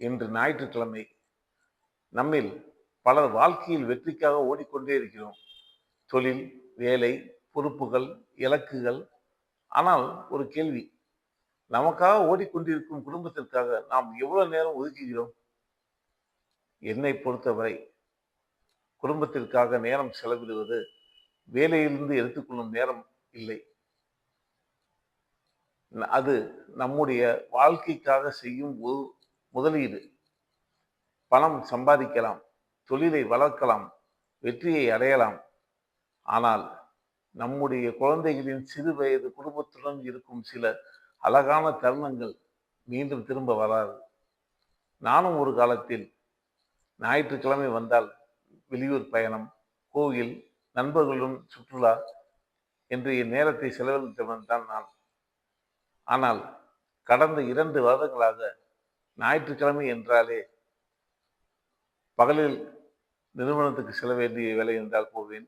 இன்று ஞாயிற்றுக்கிழமை. நம்மில் பலர் வாழ்க்கையில் வெற்றிக்காக ஓடிக்கொண்டே இருக்கிறோம். தொழில், வேலை, பொறுப்புகள், இலக்குகள். ஆனால் ஒரு கேள்வி, நமக்காக ஓடிக்கொண்டிருக்கும் குடும்பத்திற்காக நாம் எவ்வளவு நேரம் ஒதுக்குகிறோம்? என்னை பொறுத்தவரை குடும்பத்திற்காக நேரம் செலவிடுவது வேலையிலிருந்து எடுத்துக்கொள்ளும் நேரம் இல்லை. அது நம்முடைய வாழ்க்கைக்காக செய்யும் ஒரு முதலீடு. பணம் சம்பாதிக்கலாம், தொழிலை வளர்க்கலாம், வெற்றியை அடையலாம். ஆனால் நம்முடைய குழந்தைகளின் சிறு வயது குடும்பத்துடன் இருக்கும் சில அழகான தருணங்கள் மீண்டும் திரும்ப வராது. நானும் ஒரு காலத்தில் ஞாயிற்றுக்கிழமை வந்தால் வெளியூர் பயணம், கோவில், நண்பர்களுடன் சுற்றுலா என்று என் நேரத்தை செலவழித்தவன் தான் நான். ஆனால் கடந்த 2 வருடங்களாக ஞாயிற்றுக்கிழமை என்றாலே பகலில் நிறுவனத்துக்கு செல்ல வேண்டிய வேலை என்றால் போவேன்,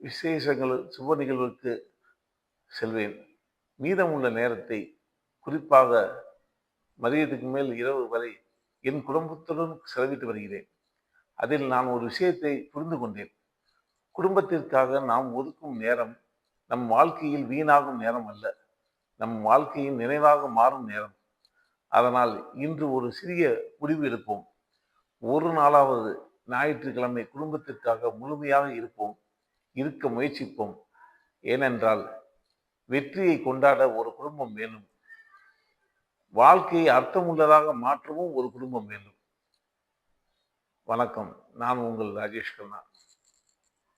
விசேஷங்கள் சுப நிகழ்வுக்கு செல்வேன். மீதமுள்ள நேரத்தை, குறிப்பாக மதியத்துக்கு மேல் இரவு வரை என் குடும்பத்துடன் செலவிட்டு வருகிறேன். அதில் நான் ஒரு விஷயத்தை புரிந்து கொண்டேன். குடும்பத்திற்காக நாம் ஒதுக்கும் நேரம் நம் வாழ்க்கையில் வீணாகும் நேரம் அல்ல, நம் வாழ்க்கையின் நினைவாக மாறும் நேரம். அதனால் இன்று ஒரு சிறிய முடிவு எடுப்போம். ஒரு நாளாவது ஞாயிற்றுக்கிழமை குடும்பத்திற்காக முழுமையாக இருக்க முயற்சிப்போம். ஏனென்றால் வெற்றியை கொண்டாட ஒரு குடும்பம் வேணும். வாழ்க்கையை அர்த்தமுள்ளதாக மாற்றவும் ஒரு குடும்பம் வேண்டும். வணக்கம். நான் உங்கள் ராஜேஷ் கண்ணா.